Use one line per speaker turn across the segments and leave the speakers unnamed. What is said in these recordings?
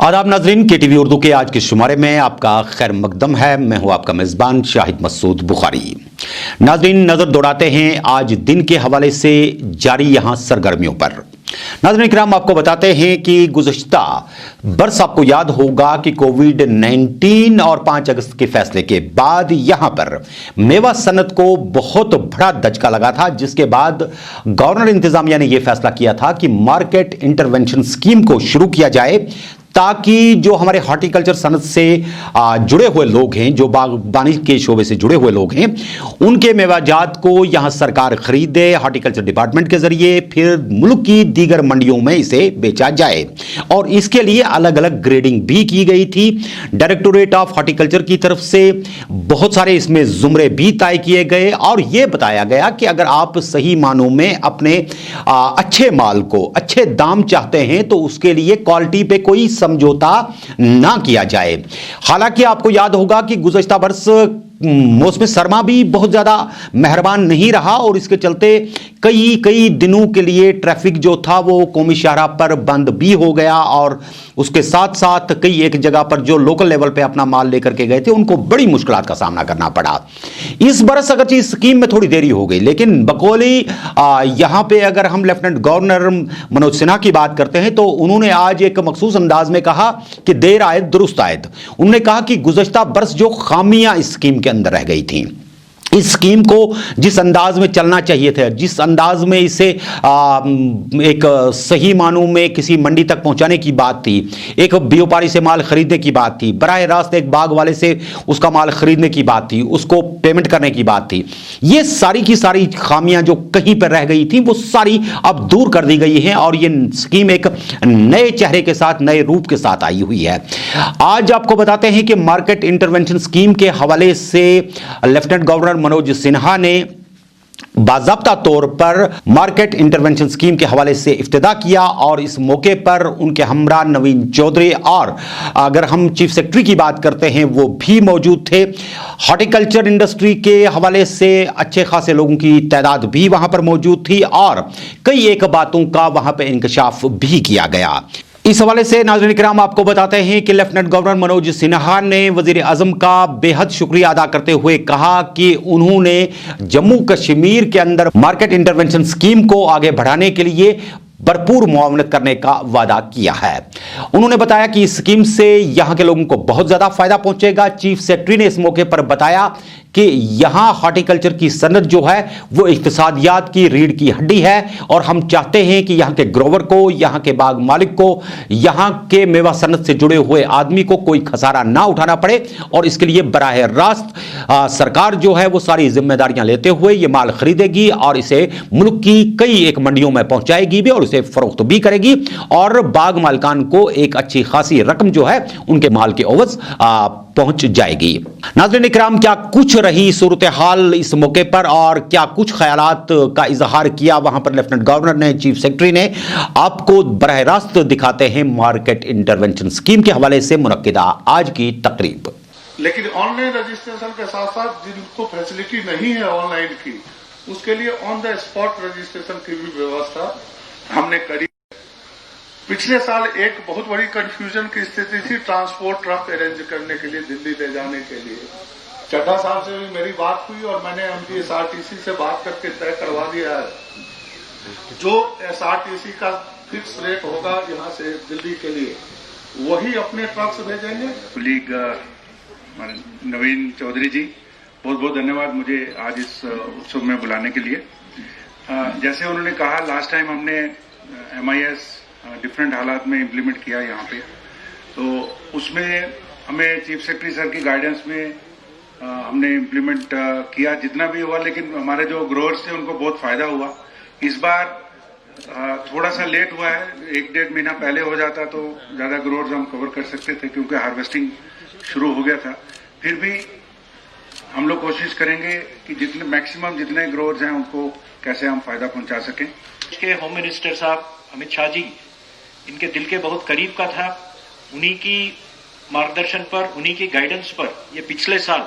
आदाब नाजरीन, KTV उर्दू के आज के शुमारे में आपका खैर मकदम है। मैं हूं आपका मेजबान शाहिद मसूद बुखारी। नाजरीन, नजर दौड़ाते हैं आज दिन के हवाले से जारी यहां सरगर्मियों पर। नाज़रीन इकराम, आपको बताते हैं कि गुज़श्ता बरस आपको याद होगा कि कोविड-19 और 5 अगस्त के फैसले के बाद यहां पर मेवा सनत को बहुत बड़ा धचका लगा था, जिसके बाद गवर्नर इंतजामिया ने यह फैसला किया था कि मार्केट इंटरवेंशन स्कीम को शुरू किया जाए, ताकि जो हमारे हॉर्टिकल्चर सनत से जुड़े हुए लोग हैं, जो बागबानी के शोबे से जुड़े हुए लोग हैं, उनके मेवाजात को यहां सरकार खरीदे हॉर्टिकल्चर डिपार्टमेंट के जरिए, फिर मुल्क की दीगर मंडियों में इसे बेचा जाए। और इसके लिए अलग अलग ग्रेडिंग भी की गई थी। डायरेक्टोरेट ऑफ हॉर्टिकल्चर की तरफ से बहुत सारे इसमें जुमरे भी तय किए गए और यह बताया गया कि अगर आप सही मानों में अपने अच्छे माल को अच्छे दाम चाहते हैं तो उसके लिए क्वालिटी पे कोई समझौता ना किया जाए। हालांकि आपको याद होगा कि गुज़श्ता बरस मौसम सरमा भी बहुत ज्यादा मेहरबान नहीं रहा और इसके चलते कई दिनों के लिए ट्रैफिक जो था वो कौमी शाहराह पर बंद भी हो गया और उसके साथ साथ कई एक जगह पर जो लोकल लेवल पे अपना माल लेकर के गए थे उनको बड़ी मुश्किलात का सामना करना पड़ा। इस बरस अगर इस स्कीम में थोड़ी देरी हो गई, लेकिन बकौली यहां पे अगर हम लेफ्टिनेंट गवर्नर मनोज सिन्हा की बात करते हैं तो उन्होंने आज एक मखसूस अंदाज में कहा कि देर आयत दुरुस्त आयत। उन्होंने कहा कि गुज़श्ता बरस जो खामियां इस स्कीम के अंदर रह गई थी, इस स्कीम को जिस अंदाज में चलना चाहिए था, जिस अंदाज में इसे एक सही मानों में किसी मंडी तक पहुंचाने की बात थी, एक व्यापारी से माल खरीदने की बात थी, बराह रास्त एक बाग वाले से उसका माल खरीदने की बात थी, उसको पेमेंट करने की बात थी, ये सारी की सारी खामियां जो कहीं पर रह गई थी वो सारी अब दूर कर दी गई हैं और ये स्कीम एक नए चेहरे के साथ, नए रूप के साथ आई हुई है। आज आपको बताते हैं कि मार्केट इंटरवेंशन स्कीम के हवाले से लेफ्टिनेंट गवर्नर मनोज सिन्हा ने बाज़ाब्ता तौर पर मार्केट इंटरवेंशन स्कीम के हवाले से इफ्तिदा किया और इस मौके पर उनके हमरा नवीन चौधरी और अगर हम चीफ सेक्रेटरी की बात करते हैं वो भी मौजूद थे। हॉर्टिकल्चर इंडस्ट्री के हवाले से अच्छे खासे लोगों की तादाद भी वहां पर मौजूद थी और कई एक बातों का वहां पर इंकशाफ भी किया गया। इस हवाले से नाज़रीन किराम आपको बताते हैं कि लेफ्टिनेंट गवर्नर मनोज सिन्हा ने वजीर आजम का बेहद शुक्रिया अदा करते हुए कहा कि उन्होंने जम्मू कश्मीर के अंदर मार्केट इंटरवेंशन स्कीम को आगे बढ़ाने के लिए भरपूर मुआवनत करने का वादा किया है। उन्होंने बताया कि इस स्कीम से यहां के लोगों को बहुत ज्यादा फायदा पहुंचेगा। चीफ सेक्रेटरी ने इस मौके पर बताया कि यहां हॉर्टिकल्चर की सनत जो है वो इक्तिसादियात की रीढ़ की हड्डी है और हम चाहते हैं कि यहां के ग्रोवर को, यहां के बाग मालिक को, यहां के मेवा सनत से जुड़े हुए आदमी को कोई खसारा ना उठाना पड़े और इसके लिए बराह रास्त सरकार जो है वो सारी जिम्मेदारियां लेते हुए ये माल खरीदेगी और इसे मुल्क की कई एक मंडियों में पहुंचाएगी भी और इसे फरोख्त भी करेगी और बाग मालिकान को एक अच्छी खासी रकम जो है उनके माल के ओवज पहुंच जाएगी। नाज़रीन इकराम, क्या कुछ रही सूरत हाल इस मौके पर और क्या कुछ ख्यालात का इजहार किया वहां पर लेफ्टिनेंट गवर्नर ने, चीफ सेक्रेटरी ने, आपको बराह रास्त दिखाते हैं मार्केट इंटरवेंशन स्कीम के हवाले से मुनक्किदा आज की तकरीब।
लेकिन ऑनलाइन रजिस्ट्रेशन के साथ साथ जिनको फैसिलिटी नहीं है ऑनलाइन की, उसके लिए ऑन द स्पॉट रजिस्ट्रेशन की भी व्यवस्था हमने करी। पिछले साल एक बहुत बड़ी कंफ्यूजन की स्थिति थी ट्रांसपोर्ट ट्रक अरेंज करने के लिए, दिल्ली ले जाने के लिए। चड्ढा साहब से भी मेरी बात हुई और मैंने MPSRTC से बात करके तय करवा दिया है, जो SRTC का फिक्स रेट होगा यहाँ से दिल्ली के लिए वही अपने ट्रक्स भेजेंगे। कुलीग नवीन चौधरी जी, बहुत बहुत धन्यवाद मुझे आज इस उत्सव में बुलाने के लिए। जैसे उन्होंने कहा, लास्ट टाइम हमने MIS डिफरेंट हालात में इम्प्लीमेंट किया यहाँ पे, तो उसमें हमें चीफ सेक्रेटरी सर की गाइडेंस में हमने इम्प्लीमेंट किया जितना भी हुआ, लेकिन हमारे जो ग्रोअर्स थे उनको बहुत फायदा हुआ। इस बार थोड़ा सा लेट हुआ है, 1-1.5 महीना पहले हो जाता तो ज्यादा ग्रोअर्स हम कवर कर सकते थे क्योंकि हार्वेस्टिंग शुरू हो गया था। फिर भी हम लोग कोशिश करेंगे कि जितने मैक्सिमम जितने ग्रोअर्स हैं उनको कैसे हम फायदा पहुंचा सकें।
के होम मिनिस्टर साहब अमित शाह जी इनके दिल के बहुत करीब का था। उन्हीं की मार्गदर्शन पर, उन्हीं की गाइडेंस पर ये पिछले साल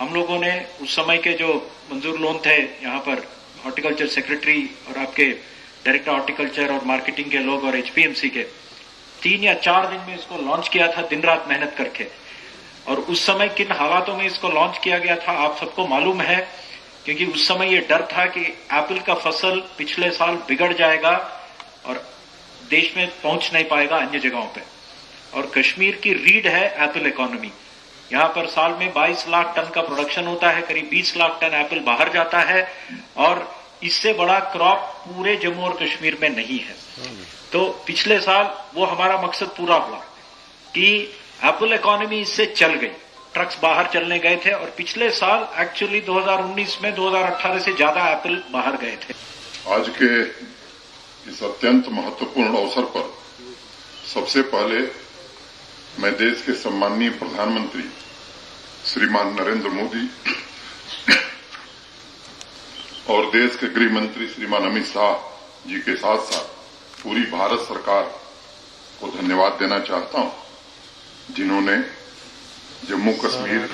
हम लोगों ने उस समय के जो मंजूर लोन थे यहाँ पर हॉर्टिकल्चर सेक्रेटरी और आपके डायरेक्टर हॉर्टिकल्चर और मार्केटिंग के लोग और HPMC के, 3 या 4 दिन में इसको लॉन्च किया था, दिन रात मेहनत करके। और उस समय किन हालातों में इसको लॉन्च किया गया था आप सबको मालूम है, क्योंकि उस समय ये डर था कि एप्पल का फसल पिछले साल बिगड़ जाएगा और देश में पहुंच नहीं पाएगा अन्य जगहों पे। और कश्मीर की रीढ़ है एप्पल इकोनॉमी। यहाँ पर साल में 22 लाख टन का प्रोडक्शन होता है, करीब 20 लाख टन एप्पल बाहर जाता है, और इससे बड़ा क्रॉप पूरे जम्मू और कश्मीर में नहीं है। तो पिछले साल वो हमारा मकसद पूरा हुआ कि एप्पल इकोनॉमी इससे चल गई, ट्रक्स बाहर चलने गए थे, और पिछले साल एक्चुअली 2019 में 2018 से ज्यादा एप्पल बाहर गए थे।
आज के इस अत्यंत महत्वपूर्ण अवसर पर सबसे पहले मैं देश के सम्माननीय प्रधानमंत्री श्रीमान नरेंद्र मोदी और देश के गृह मंत्री श्रीमान अमित शाह जी के साथ साथ पूरी भारत सरकार को धन्यवाद देना चाहता हूं, जिन्होंने जम्मू कश्मीर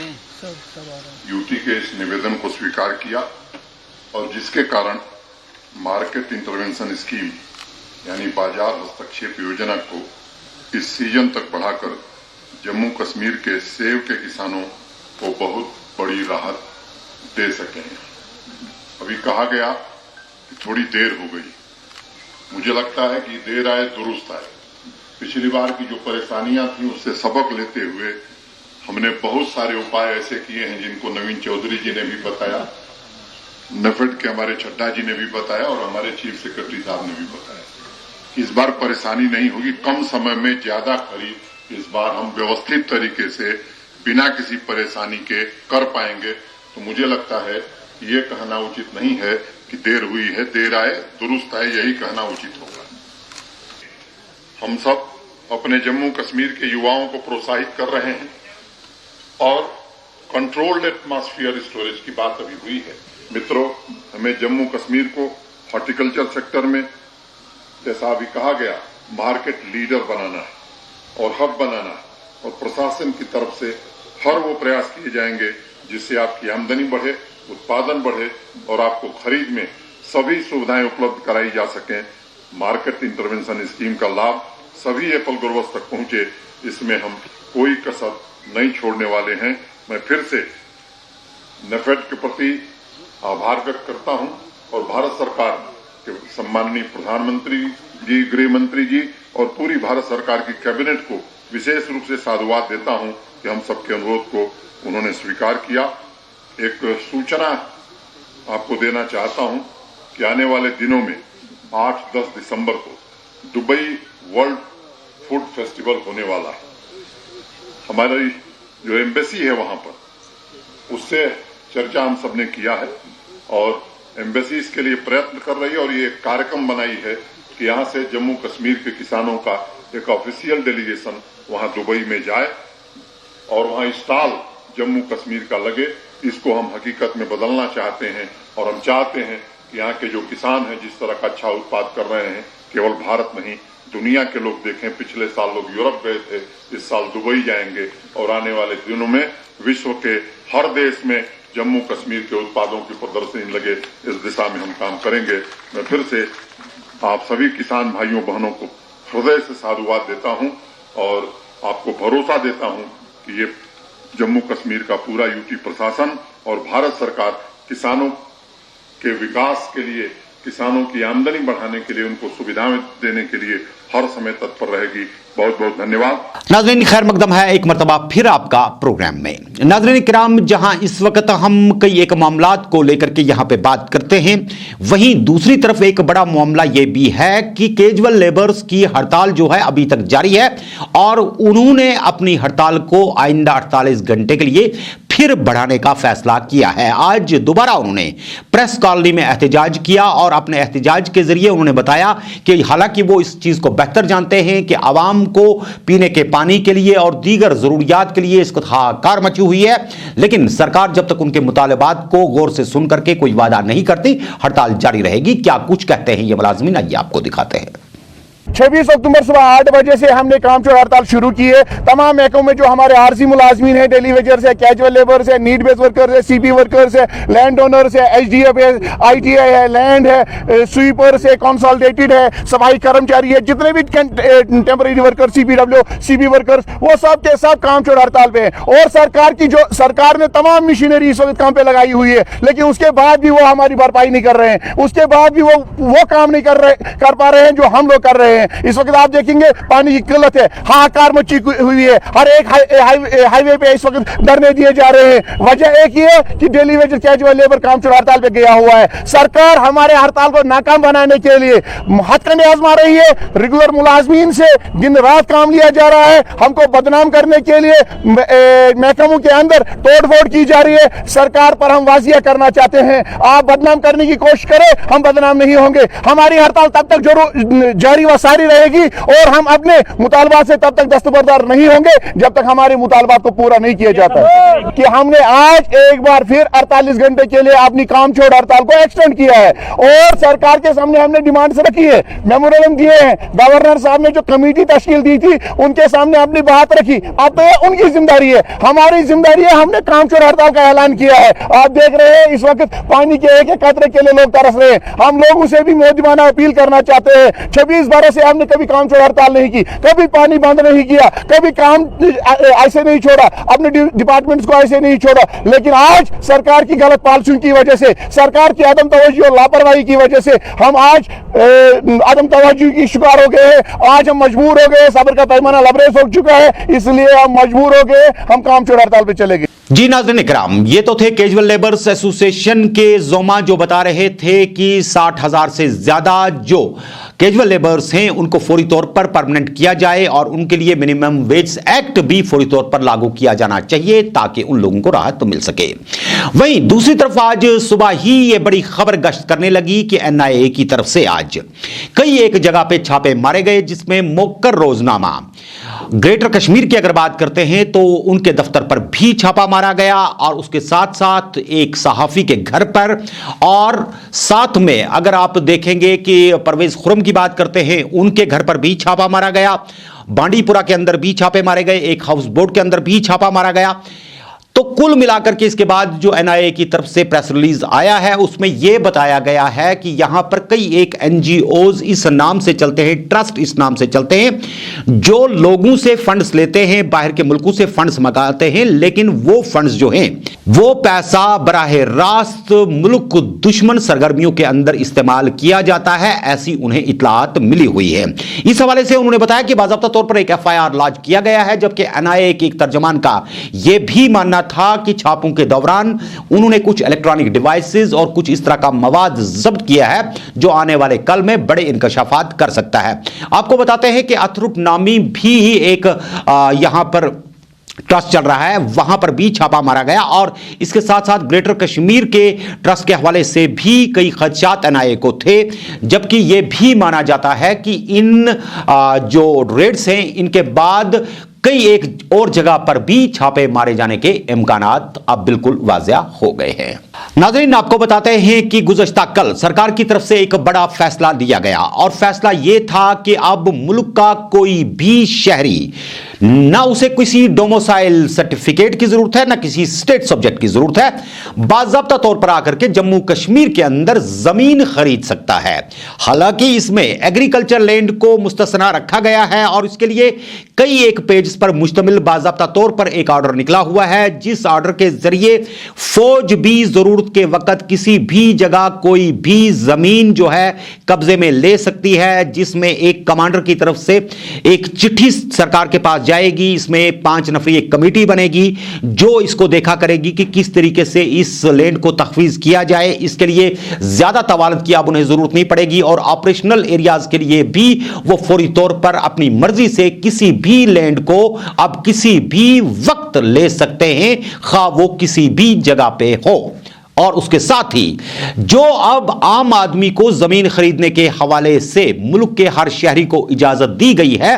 यूटी के इस निवेदन को स्वीकार किया और जिसके कारण मार्केट इंटरवेंशन स्कीम यानी बाजार हस्तक्षेप योजना को इस सीजन तक बढ़ाकर जम्मू कश्मीर के सेब के किसानों को बहुत बड़ी राहत दे सके हैं। अभी कहा गया कि थोड़ी देर हो गई, मुझे लगता है कि देर आए दुरुस्त आए। पिछली बार की जो परेशानियां थी उससे सबक लेते हुए हमने बहुत सारे उपाय ऐसे किए हैं जिनको नवीन चौधरी जी ने भी बताया, नेफेड के हमारे चड्ढा जी ने भी बताया और हमारे चीफ सेक्रेटरी साहब ने भी बताया। इस बार परेशानी नहीं होगी, कम समय में ज्यादा खरीद इस बार हम व्यवस्थित तरीके से बिना किसी परेशानी के कर पाएंगे। तो मुझे लगता है ये कहना उचित नहीं है कि देर हुई है, देर आए दुरुस्त आए, यही कहना उचित होगा। हम सब अपने जम्मू कश्मीर के युवाओं को प्रोत्साहित कर रहे हैं और कंट्रोल्ड एटमॉस्फेयर स्टोरेज की बात अभी हुई है। मित्रों, हमें जम्मू कश्मीर को हॉर्टिकल्चर सेक्टर में जैसा अभी कहा गया मार्केट लीडर बनाना है और हब बनाना है, और प्रशासन की तरफ से हर वो प्रयास किए जाएंगे जिससे आपकी आमदनी बढ़े, उत्पादन बढ़े और आपको खरीद में सभी सुविधाएं उपलब्ध कराई जा सकें। मार्केट इंटरवेंशन स्कीम का लाभ सभी एप्पल ग्रोवर्स तक पहुंचे, इसमें हम कोई कसर नहीं छोड़ने वाले हैं। मैं फिर से नेफेड के प्रति आभार व्यक्त करता हूं और भारत सरकार के सम्माननीय प्रधानमंत्री जी, गृह मंत्री जी और पूरी भारत सरकार की कैबिनेट को विशेष रूप से साधुवाद देता हूं कि हम सबके अनुरोध को उन्होंने स्वीकार किया। एक सूचना आपको देना चाहता हूं कि आने वाले दिनों में 8-10 दिसंबर को दुबई वर्ल्ड फूड फेस्टिवल होने वाला है। हमारी जो एम्बेसी है वहां पर उससे चर्चा हम सबने किया है और एम्बेसी इसके लिए प्रयत्न कर रही है और ये कार्यक्रम बनाई है कि यहां से जम्मू कश्मीर के किसानों का एक ऑफिशियल डेलीगेशन वहां दुबई में जाए और वहां स्टॉल जम्मू कश्मीर का लगे। इसको हम हकीकत में बदलना चाहते हैं और हम चाहते हैं कि यहाँ के जो किसान हैं जिस तरह का अच्छा उत्पाद कर रहे हैं, केवल भारत नहीं दुनिया के लोग देखें। पिछले साल लोग यूरोप गए थे, इस साल दुबई जाएंगे और आने वाले दिनों में विश्व के हर देश में जम्मू कश्मीर के उत्पादों की प्रदर्शनी लगे, इस दिशा में हम काम करेंगे। मैं फिर से आप सभी किसान भाइयों बहनों को हृदय से साधुवाद देता हूं और आपको भरोसा देता हूं कि ये जम्मू कश्मीर का पूरा यूटी प्रशासन और भारत सरकार किसानों के विकास के लिए, किसानों की आमदनी बढ़ाने के लिए, उनको सुविधाएं देने के लिए हर समय तत्पर रहेगी। बहुत बहुत धन्यवाद।
नाज़रीन, खैर मकदम है एक मरतबा फिर आपका प्रोग्राम में। नाज़रीन किराम, जहां इस वक्त हम कई एक मामलात को लेकर के यहां पे बात करते हैं, वहीं दूसरी तरफ एक बड़ा मामला यह भी है कि कैजुअल लेबर्स की हड़ताल जो है अभी तक जारी है और उन्होंने अपनी हड़ताल को आइंदा 48 घंटे के लिए फिर बढ़ाने का फैसला किया है। आज दोबारा उन्होंने प्रेस कॉलोनी में एहतजाज किया और अपने एहतजाज के जरिए उन्होंने बताया कि हालांकि वो इस चीज को बेहतर जानते हैं कि आवाम को पीने के पानी के लिए और दीगर जरूरियात के लिए इसको हाहाकार मची हुई है, लेकिन सरकार जब तक उनके मुतालबात को गौर से सुन करके कोई वादा नहीं करती, हड़ताल जारी रहेगी। क्या कुछ कहते हैं ये मुलाजमीन, आइए आपको दिखाते हैं।
26 अक्टूबर सुबह 8 बजे से हमने काम छोड़ हड़ताल शुरू की है। तमाम महकमों में जो हमारे आरसी मुलाजमीन है, डेली वेजर्स है, कैजुअल लेबर्स है, नीड बेस्ड वर्कर्स है, सीपी वर्कर्स है, लैंड ओनर्स है, एचडीएफ है, आईटीआई है, लैंड है, स्वीपर्स है, कंसोलिडेटेड है, सफाई कर्मचारी है, जितने भी temporary worker, CPW, CB workers, वो सब के सब काम छोड़ हड़ताल पे हैं। और सरकार ने तमाम मशीनरी इस वक्त काम पे लगाई हुई है, लेकिन उसके बाद भी वो हमारी भरपाई नहीं कर रहे हैं, उसके बाद भी वो काम नहीं कर पा रहे हैं जो हम लोग कर रहे हैं। इस वक्त आप देखेंगे पानी की किल्लत है, हाहाकार मची हुई है, हर एक हाईवे पे इस वक्त धरने दिए जा रहे हैं। वजह एक ही है कि डेली वेजर कैजुअल लेबर काम छोड़ हड़ताल पे गया हुआ है। सरकार हमारे हड़ताल को नाकाम बनाने के लिए हथकंडे आजमा रही है, रेगुलर मुलाजमीन से दिन रात काम लिया जा रहा है, हमको बदनाम करने के लिए महकमों के अंदर तोड़फोड़ की जा रही है। सरकार पर हम वाजिया करना चाहते हैं, आप बदनाम करने की कोशिश करें, हम बदनाम नहीं होंगे। हमारी हड़ताल तब तक जारी व सारी रहेगी और हम अपने मुतालबात से तब तक दस्तबरदार नहीं होंगे जब तक हमारे मुतालबात को पूरा नहीं किया जाता है। कि हमने आज एक बार फिर 48 घंटे के लिए अपनी काम छोड़ हड़ताल को एक्सटेंड किया है और सरकार के सामने हमने डिमांड्स रखी है, मेमोरेंडम दिए हैं। गवर्नर साहब ने जो कमेटी तश्कील दी थी उनके सामने अपनी बात रखी। अब तो ये उनकी जिम्मेदारी है, हमारी जिम्मेदारी है, हमने काम छोड़ हड़ताल का ऐलान किया है। आप देख रहे हैं इस वक्त पानी के एक एक कतरे के लिए लोग तरस रहे हैं। हम लोगों से भी मोदिबाना अपील करना चाहते हैं। 26 बरस से हमने कभी काम छोड़ हड़ताल नहीं की, कभी पानी बंद नहीं किया, कभी काम ऐसे नहीं छोड़ा, अपने डिपार्टमेंट्स को ऐसे नहीं छोड़ा। लेकिन आज सरकार की गलत पॉलिसियों की वजह से, सरकार की अदम तवज्जो और लापरवाही की वजह से हम आज अदम तवज्जो की शिकार हो गए हैं। आज हम मजबूर हो गए, सब्र का पैमाना लबरेज हो चुका है, इसलिए हम मजबूर हो गए, हम काम छोड़ हड़ताल पे चले गए।
जी नाज़रीन इकराम, ये तो थे कैजुअल लेबर्स एसोसिएशन के जोमा जो बता रहे थे कि 60,000 से ज्यादा जो कैजुअल लेबर्स हैं उनको फौरी तौर पर परमानेंट किया जाए और उनके लिए मिनिमम वेज एक्ट भी फौरी तौर पर लागू किया जाना चाहिए ताकि उन लोगों को राहत तो मिल सके। वहीं दूसरी तरफ आज सुबह ही ये बड़ी खबर गश्त करने लगी कि एनआईए की तरफ से आज कई एक जगह पे छापे मारे गए, जिसमें मोकर रोजनामा ग्रेटर कश्मीर की अगर बात करते हैं तो उनके दफ्तर पर भी छापा मारा गया और उसके साथ साथ एक सहाफी के घर पर, और साथ में अगर आप देखेंगे कि परवेज खुर्रम की बात करते हैं उनके घर पर भी छापा मारा गया, बांडीपुरा के अंदर भी छापे मारे गए, एक हाउस बोट के अंदर भी छापा मारा गया। तो कुल मिलाकर के इसके बाद जो एनआईए की तरफ से प्रेस रिलीज आया है उसमें यह बताया गया है कि यहां पर कई एक एनजीओज इस नाम से चलते हैं, ट्रस्ट इस नाम से चलते हैं, जो लोगों से फंड्स लेते हैं, बाहर के मुल्कों से फंड्स मंगाते हैं, लेकिन वो फंड्स जो हैं वो पैसा बराह रास्त मुल्क को दुश्मन सरगर्मियों के अंदर इस्तेमाल किया जाता है, ऐसी उन्हें इतलात मिली हुई है। इस हवाले से उन्होंने बताया कि बाज़ाब्ता तौर पर एक एफआईआर लॉन्च किया गया है, जबकि एनआईए के एक तर्जमान का यह भी मानना था कि छापों के दौरान उन्होंने कुछ इलेक्ट्रॉनिक डिवाइसेस और कुछ इस तरह का मवाद जब्त किया है जो आने वाले कल में बड़े इंकशाफात कर सकता है। आपको बताते हैं कि अथरुप नामी भी एक यहां पर ट्रस्ट चल रहा है, वहां पर भी छापा मारा गया और इसके साथ साथ ग्रेटर कश्मीर के ट्रस्ट के हवाले से भी कई खदशात एनआईए को थे, जबकि यह भी माना जाता है कि इन जो रेड्स हैं इनके बाद कई एक और जगह पर भी छापे मारे जाने के इम्कानात अब बिल्कुल वाज़िया हो गए हैं। नाज़रीन, आपको बताते हैं कि गुज़श्ता कल सरकार की तरफ से एक बड़ा फैसला लिया गया और फैसला यह था कि अब मुल्क का कोई भी शहरी ना उसे किसी डोमिसाइल सर्टिफिकेट की जरूरत है, ना किसी स्टेट सब्जेक्ट की जरूरत है, बाज़ाब्ता तौर पर आकर के जम्मू कश्मीर के अंदर जमीन खरीद सकता है। हालांकि इसमें एग्रीकल्चर लैंड को मुस्तस्ना रखा गया है और इसके लिए कई एक पेज पर मुश्तमिल बाज़ाब्ता तौर पर एक ऑर्डर निकला हुआ है, जिस ऑर्डर के जरिए फौज भी जरूरत के वक्त किसी भी जगह कोई भी जमीन जो है कब्जे में ले सकती है, जिसमें एक कमांडर की तरफ से एक चिट्ठी सरकार के पास जाएगी। इसमें 5 नफरी एक कमेटी बनेगी जो इसको देखा करेगी कि किस तरीके से इस लैंड को तखवीज किया जाए। इसके लिए ज्यादा तवालत की अब उन्हें जरूरत नहीं पड़ेगी और ऑपरेशनल एरियाज के लिए भी वो फौरी तौर पर अपनी मर्जी से किसी भी लैंड को अब किसी भी वक्त ले सकते हैं, खा वो किसी भी जगह पे हो। اور اس کے ساتھ ہی جو اب عام آدمی کو زمین خریدنے کے حوالے سے ملک کے ہر شہری کو اجازت دی گئی ہے،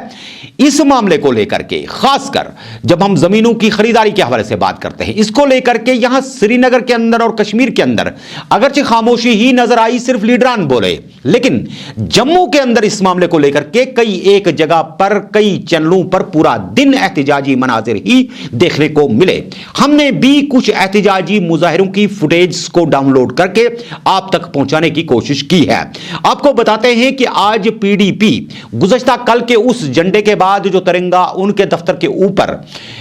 اس معاملے کو لے کر کے خاص کر جب ہم زمینوں کی خریداری کے حوالے سے بات کرتے ہیں، اس کو لے کر کے یہاں سری نگر کے اندر اور کشمیر کے اندر اگرچہ خاموشی ہی نظر آئی، صرف لیڈران بولے، لیکن جموں کے اندر اس معاملے کو لے کر کے کئی ایک جگہ پر کئی چینلوں پر پورا دن احتجاجی مناظر ہی دیکھنے کو ملے۔ ہم نے بھی کچھ احتجاجی مظاہروں کی فوٹیج کو ڈاؤن لوڈ کر کے آپ تک پہنچانے کی کوشش کی ہے۔ آپ کو بتاتے ہیں کہ آج پی ڈی پی گزشتہ کل کے اس جھنڈے کے بعد جو ترنگا ان کے دفتر کے اوپر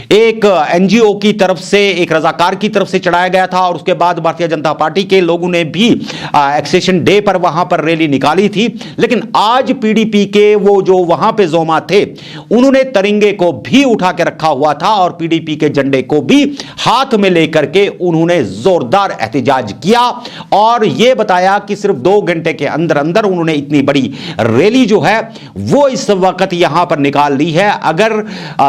ایک این جی او کی طرف سے، ایک رضاکار کی طرف سے چڑھایا گیا تھا، اور اس کے بعد بھارتیہ جنتا پارٹی کے لوگوں نے بھی ایکسیشن ڈے پر وہاں پر ریلی نکالی تھی، لیکن آج پی ڈی پی کے وہ جو وہاں پہ زوما تھے انہوں نے ترنگے کو بھی اٹھا کے رکھا ہوا تھا اور پی ڈی پی کے جھنڈے کو بھی ہاتھ میں لے کر کے انہوں نے زوردار احتجاج کیا اور یہ بتایا کہ صرف 2 گھنٹے کے اندر اندر انہوں نے اتنی بڑی ریلی جو ہے وہ اس وقت یہاں پر نکال لی ہے۔ اگر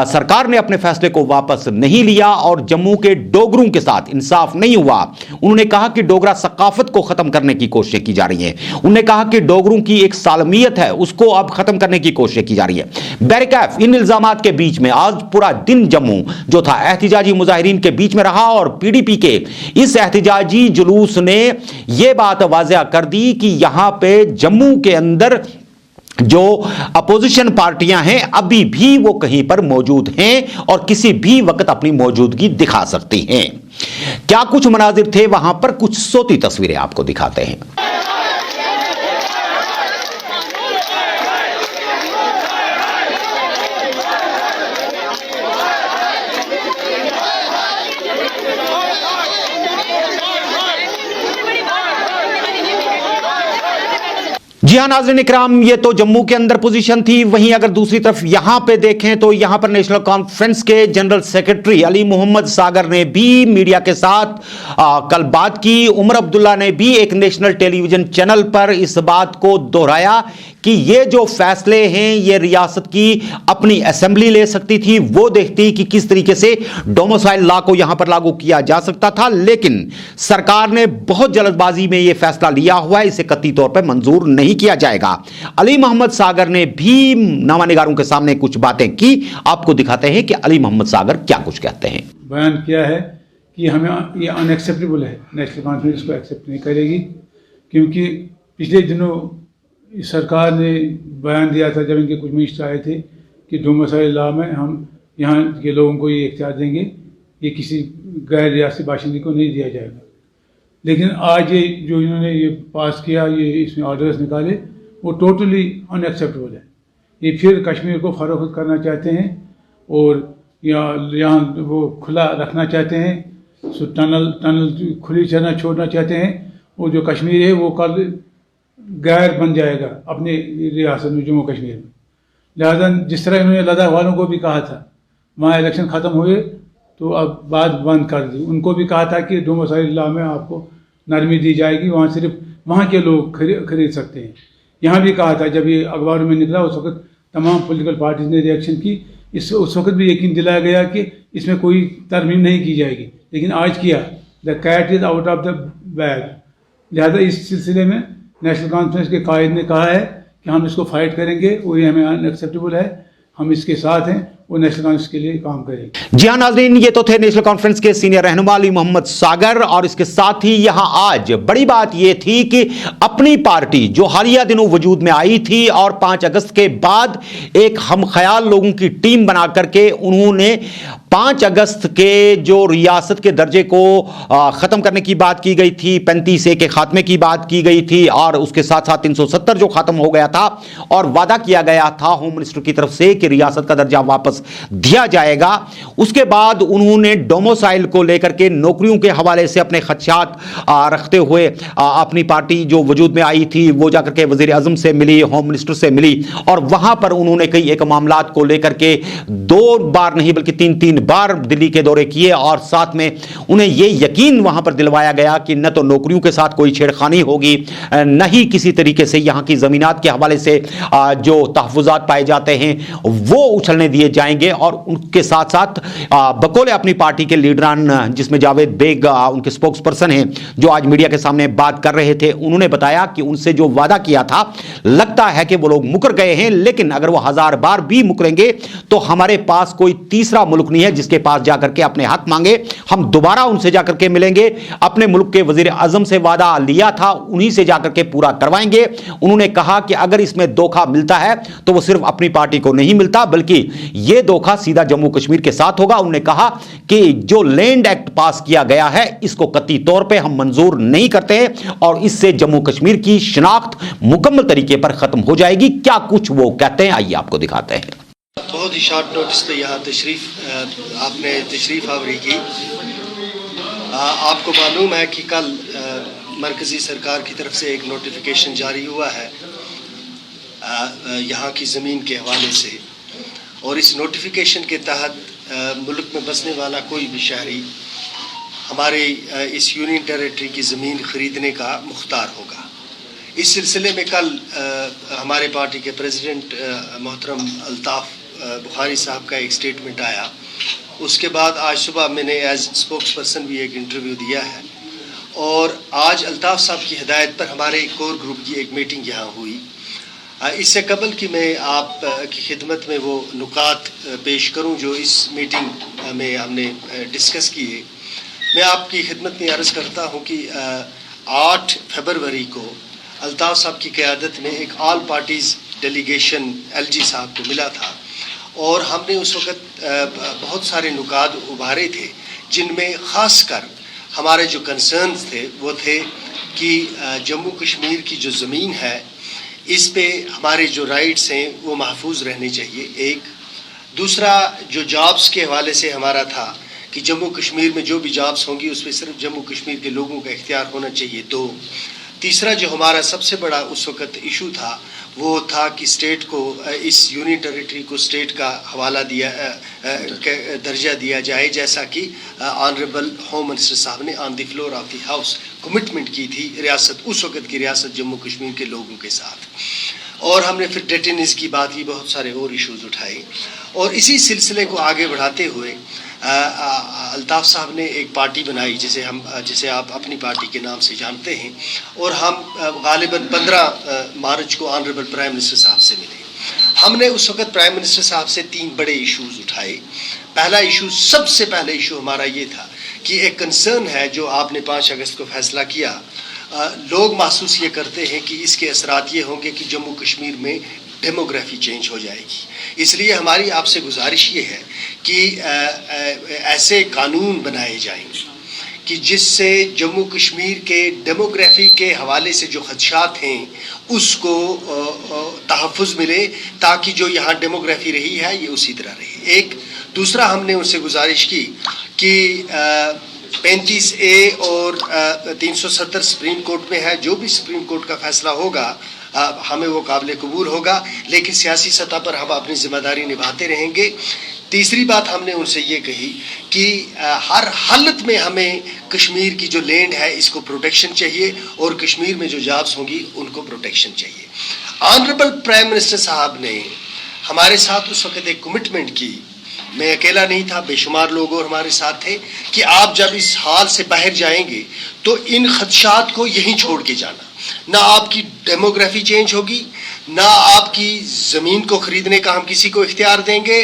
سرکار نے اپنے فیصلے کو واپس نہیں لیا اور جموں کے ڈوگروں کے ساتھ انصاف نہیں ہوا، انہوں نے کہا کہ ڈوگرا ثقافت کو ختم کرنے کی کوششیں کی جا رہی ہیں، انہوں نے کہا کہ ڈوگروں کی ایک سالمیت ہے اس کو اب ختم کرنے کی کوششیں کی جا رہی ہے۔ بہرکیف ان الزامات کے بیچ میں آج پورا دن جموں جو تھا احتجاجی مظاہرین کے بیچ میں رہا اور پی ڈی پی کے اس احتجاجی جلوس نے یہ بات واضح کر دی کہ یہاں پہ جموں کے اندر جو اپوزیشن پارٹیاں ہیں ابھی بھی وہ کہیں پر موجود ہیں اور کسی بھی وقت اپنی موجودگی دکھا سکتی ہیں۔ کیا کچھ مناظر تھے وہاں پر، کچھ صوتی تصویریں آپ کو دکھاتے ہیں۔ جی ہاں ناظرین اکرام، یہ تو جموں کے اندر پوزیشن تھی، وہیں اگر دوسری طرف یہاں پہ دیکھیں تو یہاں پر نیشنل کانفرنس کے جنرل سیکرٹری علی محمد ساگر نے بھی میڈیا کے ساتھ کل بات کی۔ عمر عبداللہ نے بھی ایک نیشنل ٹیلی ویژن چینل پر اس بات کو دہرایا کہ یہ جو فیصلے ہیں یہ ریاست کی اپنی اسمبلی لے سکتی تھی، وہ دیکھتی کہ کس طریقے سے ڈومیسائل لا کو یہاں پر لاگو کیا جا سکتا تھا، لیکن سرکار نے بہت جلد بازی میں یہ فیصلہ لیا ہوا ہے، اسے قطعی طور پر منظور نہیں کیا جائے گا۔ علی محمد ساگر نے بھی نامہ نگاروں کے سامنے کچھ باتیں کی، آپ کو دکھاتے ہیں کہ علی محمد ساگر کیا کچھ کہتے ہیں۔
بیان کیا ہے کہ ہمیں یہ ان ایکسیپٹیبل ہے، نیشنل کانفرنس کو ایکسیپٹ نہیں کرے گی، کیونکہ پچھلے دنوں سرکار نے بیان دیا تھا جب ان کے کچھ منسٹر آئے تھے کہ ڈومیسائل لا میں ہم یہاں کے لوگوں کو یہ اختیار دیں گے، یہ کسی غیر ریاستی باشندے کو نہیں دیا جائے گا۔ لیکن آج یہ جو انہوں نے یہ پاس کیا، یہ اس میں آرڈرز نکالے، وہ ٹوٹلی ان ایکسیپٹیبل ہے۔ یہ پھر کشمیر کو فروخت کرنا چاہتے ہیں اور یہاں وہ کھلا رکھنا چاہتے ہیں، ٹنل کھلی چھوڑنا چاہتے ہیں، اور جو کشمیر ہے وہ کل غیر بن جائے گا اپنے ریاست میں، جموں کشمیر میں۔ لہذا جس طرح انہوں نے لداخ والوں کو بھی کہا تھا وہاں الیکشن ختم ہوئے تو اب بات بند کر دی، ان کو بھی کہا تھا کہ ڈومیسائل لا میں آپ کو نرمی دی جائے گی، وہاں صرف وہاں کے لوگ خرید سکتے ہیں۔ یہاں بھی کہا تھا جب یہ اخباروں میں نکلا اس وقت تمام پولیٹیکل پارٹیز نے ریئیکشن کی، اس وقت بھی یقین دلایا گیا کہ اس میں کوئی ترمیم نہیں کی جائے گی، لیکن آج کیا، the cat is out of the bag. لہذا اس سلسلے میں نیشنل کانفرنس کے قائد نے کہا ہے کہ ہم اس کو فائٹ کریں گے، وہ ہمیں ان ایکسیپٹیبل ہے، ہم اس کے ساتھ ہیں، وہ نیشنل کانفرنس کے لیے کام کریں گے۔
جی ہاں ناظرین، یہ تو تھے نیشنل کانفرنس کے سینئر رہنما علی محمد ساگر، اور اس کے ساتھ ہی یہاں آج بڑی بات یہ تھی کہ اپنی پارٹی جو حالیہ دنوں وجود میں آئی تھی اور 5 اگست کے بعد ایک ہم خیال لوگوں کی ٹیم بنا کر کے انہوں نے 5 اگست کے جو ریاست کے درجے کو ختم کرنے کی بات کی گئی تھی، 35A کے خاتمے کی بات کی گئی تھی، اور اس کے ساتھ ساتھ 370 جو ختم ہو گیا تھا اور وعدہ کیا گیا تھا ہوم منسٹر کی طرف سے کہ ریاست کا درجہ واپس دیا جائے گا۔ اس کے بعد انہوں نے ڈومیسائل کو لے کر کے نوکریوں کے حوالے سے اپنے خدشات رکھتے ہوئے اپنی پارٹی جو وجود میں آئی تھی وہ جا کر کے وزیر اعظم سے ملی، ہوم منسٹر سے ملی، اور وہاں پر انہوں نے کئی ایک معاملات کو لے کر کے 2 بار نہیں بلکہ 3 तीन बार दिल्ली के दौरे किए और साथ में उन्हें ये यकीन वहां पर दिलवाया गया कि न तो नौकरियों के साथ कोई छेड़खानी होगी, न ही किसी तरीके से यहां की जमीनात के हवाले से जो तहफुजात पाए जाते हैं वो उछलने दिए जाएंगे। और उनके साथ साथ बकौल अपनी पार्टी के लीडरान, जिसमें जावेद बेग उनके स्पोक्स पर्सन हैं, जो आज मीडिया के सामने बात कर रहे थे, उन्होंने बताया कि उनसे जो वादा किया था लगता है कि वो लोग मुकर गए हैं, लेकिन अगर वो 1000 बार भी मुकरेंगे तो हमारे पास कोई तीसरा मुल्क नहीं है जिसके पास जाकर के अपने हक मांगे। हम दोबारा उनसे जाकर के मिलेंगे, अपने मुल्क के वजीर आजम से वादा लिया था उन्हीं से जाकर के पूरा करवाएंगे। उन्होंने कहा कि अगर इसमें धोखा मिलता है तो वो सिर्फ अपनी पार्टी को नहीं मिलता, बल्कि यह धोखा सीधा जम्मू कश्मीर के साथ होगा। उन्होंने कहा कि जो लैंड एक्ट पास किया गया है इसको कतई तौर पे हम मंजूर नहीं करते और इससे जम्मू कश्मीर की शिनाख्त मुकम्मल तरीके पर खत्म हो जाएगी। क्या कुछ वो कहते हैं, आइए आपको दिखाते हैं।
बहुत ही शॉर्ट नोटिस पे यहाँ आपने तशरीफ आवरी की। आपको मालूम है कि कल मरकज़ी सरकार की तरफ से एक नोटिफिकेशन जारी हुआ है यहाँ की ज़मीन के हवाले से, और इस नोटिफिकेशन के तहत मुल्क में बसने वाला कोई भी शहरी हमारे इस यूनियन टेरिटरी की ज़मीन ख़रीदने का मुख्तार होगा। इस सिलसिले में कल हमारे पार्टी के प्रेसिडेंट मोहतरम अल्ताफ़ बुखारी साहब का एक स्टेटमेंट आया। उसके बाद आज सुबह मैंने एज स्पोक्स पर्सन भी एक इंटरव्यू दिया है, और आज अल्ताफ़ साहब की हिदायत पर हमारे कोर ग्रुप की एक मीटिंग यहाँ हुई। इससे कबल कि मैं आप की खिदमत में वो नुकात पेश करूँ जो इस मीटिंग में हमने डिस्कस किए, मैं आपकी खिदमत में अर्ज़ करता हूँ कि 8 फरवरी को अल्ताफ़ साहब की क़यादत में एक ऑल पार्टीज़ डेलीगेशन LG साहब को मिला था, और हमने उस वक़्त बहुत सारे नुकात उभारे थे, जिनमें ख़ास कर हमारे जो कंसर्न्स थे वो थे कि जम्मू कश्मीर की जो ज़मीन है इस पे हमारे जो राइट्स हैं वो महफूज रहने चाहिए। एक दूसरा, जो जॉब्स के हवाले से हमारा था कि जम्मू कश्मीर में जो भी जॉब्स होंगी उस पर सिर्फ जम्मू कश्मीर के लोगों का इख्तियार होना चाहिए। दो, तीसरा जो हमारा सबसे बड़ा उस वक़्त इशू था वो था कि स्टेट को, इस यूनियन टेरिटरी को स्टेट का हवाला दिया दर्जा दिया जाए, जैसा कि ऑनरेबल होम मिनिस्टर साहब ने on the floor of the house commitment की थी रियासत, उस वक़्त की रियासत जम्मू कश्मीर के लोगों के साथ। और हमने फिर डेटेनिस की बात की, बहुत सारे और इशूज़ उठाए, और इसी सिलसिले को आगे बढ़ाते हुए अल्ताफ़ साहब ने एक पार्टी बनाई जिसे आप अपनी पार्टी के नाम से जानते हैं, और हम गालिबन 15 मार्च को ऑनरेबल प्राइम मिनिस्टर साहब से मिले। हमने उस वक़्त प्राइम मिनिस्टर साहब से 3 बड़े इशूज़ उठाए। पहला इशू, सबसे पहला इशू हमारा ये था कि एक कंसर्न है जो आपने 5 अगस्त को फैसला किया, लोग महसूस ये करते हैं कि इसके असरात ये होंगे कि जम्मू कश्मीर में डेमोग्राफी चेंज हो जाएगी। इसलिए हमारी आपसे गुजारिश ये है कि ऐसे कानून बनाए जाएंगे कि जिससे जम्मू कश्मीर के डेमोग्राफी के हवाले से जो खदशात हैं उसको तहफ़्फ़ुज़ मिले, ताकि जो यहाँ डेमोग्राफी रही है ये उसी तरह रहे। एक दूसरा, हमने उनसे गुजारिश की कि 35A और 370 सुप्रीम कोर्ट में है, जो भी सुप्रीम कोर्ट का फैसला होगा हमें वो काबिल कबूल होगा, लेकिन सियासी सतह पर हम अपनी ज़िम्मेदारी निभाते रहेंगे। तीसरी बात हमने उनसे ये कही कि हर हालत में हमें कश्मीर की जो लैंड है इसको प्रोटेक्शन चाहिए, और कश्मीर में जो जॉब्स होंगी उनको प्रोटेक्शन चाहिए। ऑनरेबल प्राइम मिनिस्टर साहब ने हमारे साथ उस वक़्त एक कमिटमेंट की, मैं अकेला नहीं था, बेशुमार लोग और हमारे साथ थे, कि आप जब इस हाल से बाहर जाएंगे तो इन खदशात को यहीं छोड़ के जाना। ना आपकी डेमोग्राफी चेंज होगी, ना आपकी ज़मीन को ख़रीदने का हम किसी को इख्तियार देंगे,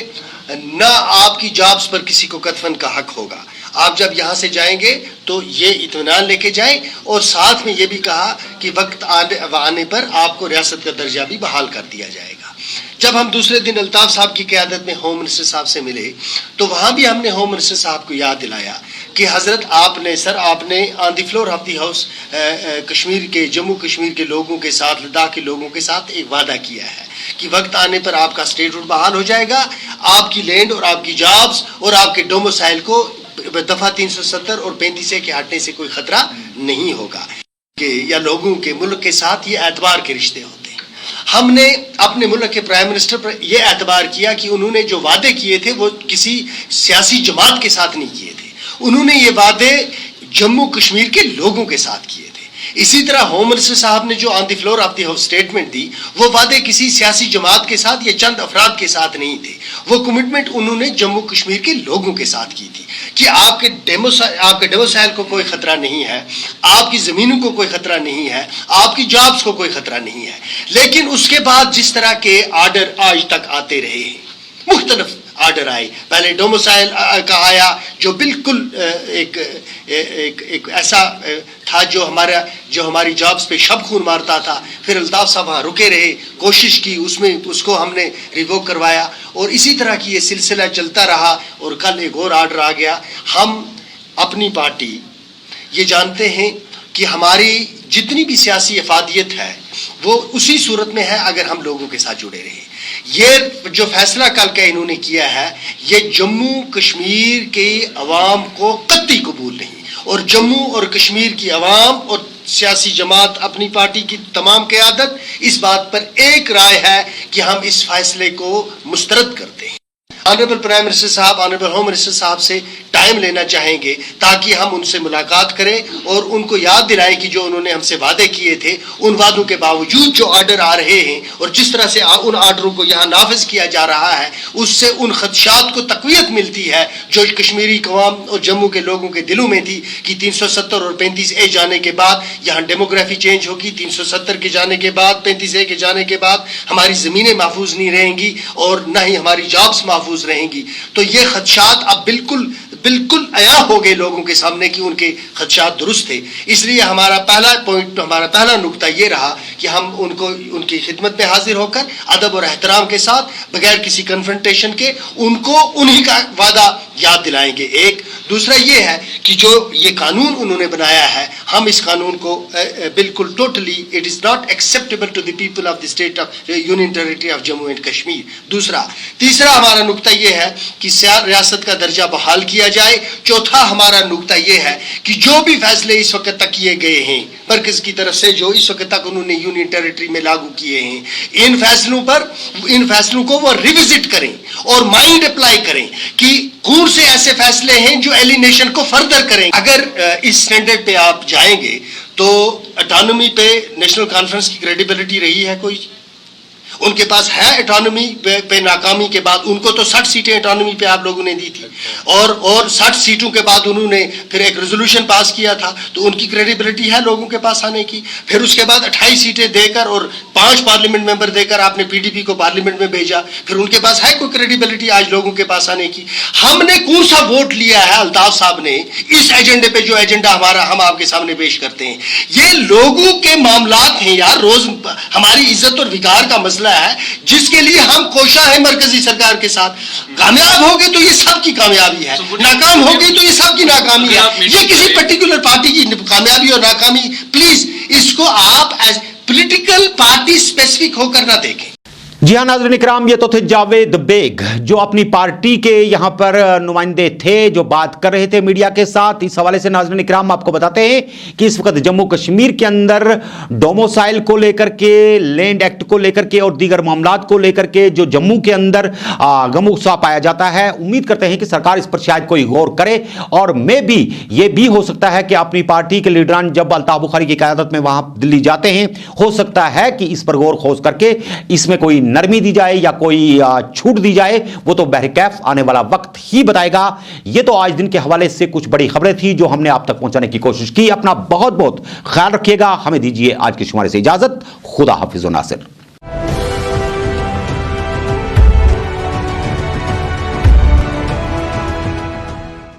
ना आपकी जॉब्स पर किसी को कतफन का हक होगा। आप जब यहाँ से जाएंगे तो ये इत्मीनान लेके जाएं, और साथ में ये भी कहा कि वक्त आने पर आपको रियासत का दर्जा भी बहाल कर दिया जाएगा। जब हम दूसरे दिन अल्ताफ़ साहब की क़यादत में होम मिनिस्टर साहब से मिले तो वहाँ भी हमने होम मिनिस्टर साहब को याद दिलाया कि हज़रत आपने on the floor of the house Kashmir के, जम्मू कश्मीर के लोगों के साथ, लद्दाख के लोगों के साथ एक वादा किया है कि वक्त आने पर आपका स्टेटहुड बहाल हो जाएगा, आपकी लैंड और आपकी जॉब्स और आपके डोमिसाइल को दफ़ा 370 और 35A के हटने से कोई ख़तरा नहीं होगा, कि या लोगों के मुल्क के साथ ये एतबार के रिश्ते होते हैं। ہم نے اپنے ملک کے پرائم منسٹر پر یہ اعتبار کیا کہ انہوں نے جو وعدے کیے تھے وہ کسی سیاسی جماعت کے ساتھ نہیں کیے تھے، انہوں نے یہ وعدے جموں کشمیر کے لوگوں کے ساتھ کیے تھے۔ اسی طرح ہوم منسٹر صاحب نے جو on the floor of the house statement دی، وہ وعدے کسی سیاسی جماعت کے ساتھ یا چند افراد کے ساتھ نہیں تھے، وہ کمٹمنٹ انہوں نے جموں کشمیر کے لوگوں کے ساتھ کی تھی کہ آپ کے ڈومیسائل کو کوئی خطرہ نہیں ہے، آپ کی زمینوں کو کوئی خطرہ نہیں ہے، آپ کی جابز کو کوئی خطرہ نہیں ہے۔ لیکن اس کے بعد جس طرح کے آرڈر آج تک آتے رہے ہیں، مختلف آرڈر آئے، پہلے ڈومیسائل کا آیا جو بالکل ایک ایسا تھا جو ہماری جابز پہ شب خون مارتا تھا، پھر الطاف صاحب وہاں رکے رہے، کوشش کی، اس کو ہم نے ریووک کروایا، اور اسی طرح کی یہ سلسلہ چلتا رہا، اور کل ایک اور آرڈر آ گیا۔ ہم اپنی پارٹی یہ جانتے ہیں کہ ہماری جتنی بھی سیاسی افادیت ہے وہ اسی صورت میں ہے اگر ہم لوگوں کے ساتھ جڑے رہیں۔ یہ جو فیصلہ کل کا انہوں نے کیا ہے، یہ جموں کشمیر کے عوام کو قطعی قبول نہیں، اور جموں اور کشمیر کی عوام اور سیاسی جماعت اپنی پارٹی کی تمام قیادت اس بات پر ایک رائے ہے کہ ہم اس فیصلے کو مسترد کرتے ہیں۔ آنریبل پرائم منسٹر صاحب، آنریبل ہوم منسٹر صاحب سے ٹائم لینا چاہیں گے تاکہ ہم ان سے ملاقات کریں اور ان کو یاد دلائیں کہ جو انہوں نے ہم سے وعدے کیے تھے، ان وعدوں کے باوجود جو آرڈر آ رہے ہیں اور جس طرح سے ان آرڈروں کو یہاں نافذ کیا جا رہا ہے، اس سے ان خدشات کو تقویت ملتی ہے جو کشمیری قوام اور جموں کے لوگوں کے دلوں میں تھی کہ 370 اور 35A جانے کے بعد یہاں ڈیموگرافی چینج ہوگی، 370 کے جانے کے بعد، 35A کے جانے کے بعد ہماری زمینیں محفوظ نہیں رہیں گی اور نہ ہی ہماری جابز محفوظ رہیں گی۔ تو یہ خدشات اب بالکل عیاں ہو گئے لوگوں کے سامنے کہ ان کے خدشات درست تھے۔ اس لیے ہمارا پہلا نقطہ یہ رہا کہ ہم ان کی خدمت میں حاضر ہو کر ادب اور احترام کے ساتھ بغیر کسی کنفرنٹیشن کے ان کو انہی کا وعدہ یاد دلائیں گے۔ ایک دوسرا یہ ہے کہ جو یہ قانون انہوں نے بنایا ہے، ہم اس قانون کو بالکل totally it is not acceptable to the people of the state of union territory of Jammu and Kashmir. تیسرا ہمارا نقطہ یہ ہے کہ ریاست کا درجہ بحال کیا جائے۔ چوتھا ہمارا نقطہ یہ ہے کہ جو بھی فیصلے اس وقت تک کیے گئے ہیں مرکز کی طرف سے، جو اس وقت تک انہوں نے یونین ٹیریٹری میں لاگو کیے ہیں، ان فیصلوں کو وہ ریوزٹ کریں اور مائنڈ اپلائی کریں کہ کون سے ایسے فیصلے ہیں جو ایلینیشن کو فردر کریں۔ اگر اس سٹینڈرڈ پہ آپ جائیں گے تو اٹانومی پہ نیشنل کانفرنس کی کریڈیبلٹی رہی ہے کوئی؟ ان کے پاس ہے اٹانومی پہ ناکامی کے بعد، ان کو تو 60 سیٹیں اٹانومی پہ آپ لوگوں نے دی تھی، اور 60 سیٹوں کے بعد انہوں نے پھر ایک ریزولوشن پاس کیا تھا، تو ان کی کریڈیبلٹی ہے لوگوں کے پاس آنے کی۔ پھر اس کے بعد 28 سیٹیں دے کر اور 5 پارلیمنٹ ممبر دے کر آپ نے PDP کو پارلیمنٹ میں بھیجا، پھر ان کے پاس ہے کوئی کریڈیبلٹی آج لوگوں کے پاس آنے کی؟ ہم نے کون سا ووٹ لیا ہے الطاف صاحب نے اس ایجنڈے پہ، جو ایجنڈا ہمارا ہم آپ کے سامنے پیش کرتے ہیں؟ یہ لوگوں کے معاملات ہیں یار، روز ہماری عزت اور وقار کا مسئلہ ہے جس کے لیے ہم کوشاں ہیں مرکزی سرکار کے ساتھ۔ کامیاب ہو گئے تو یہ سب کی کامیابی ہے، ناکام ہو گئی تو یہ سب کی ناکامی ہے، یہ کسی پرٹیکولر پارٹی کی کامیابی اور ناکامی، پلیز اس کو آپ ایز پولیٹیکل پارٹی اسپیسیفک ہو کر نہ دیکھیں۔
جی ہاں ناظرین اکرام، یہ تو تھے جاوید بیگ جو اپنی پارٹی کے یہاں پر نمائندے تھے، جو بات کر رہے تھے میڈیا کے ساتھ۔ اس حوالے سے ناظرین اکرام آپ کو بتاتے ہیں کہ اس وقت جموں کشمیر کے اندر ڈومیسائل کو لے کر کے، لینڈ ایکٹ کو لے کر کے اور دیگر معاملات کو لے کر کے جو جموں کے اندر غم و غصہ پایا جاتا ہے، امید کرتے ہیں کہ سرکار اس پر شاید کوئی غور کرے، اور میں بھی یہ بھی ہو سکتا ہے کہ اپنی پارٹی کے لیڈران جب الطاف بخاری کی قیادت میں وہاں دلی جاتے ہیں، ہو سکتا ہے کہ اس پر غور خوض کر کے اس میں کوئی نرمی دی جائے یا کوئی چھوٹ دی جائے، وہ تو بہرکیف آنے والا وقت ہی بتائے گا۔ یہ تو آج دن کے حوالے سے کچھ بڑی خبریں تھی جو ہم نے آپ تک پہنچانے کی کوشش کی۔ اپنا بہت بہت خیال رکھیے گا، ہمیں دیجیے آج کے شمارے سے اجازت۔ خدا حافظ و ناصر۔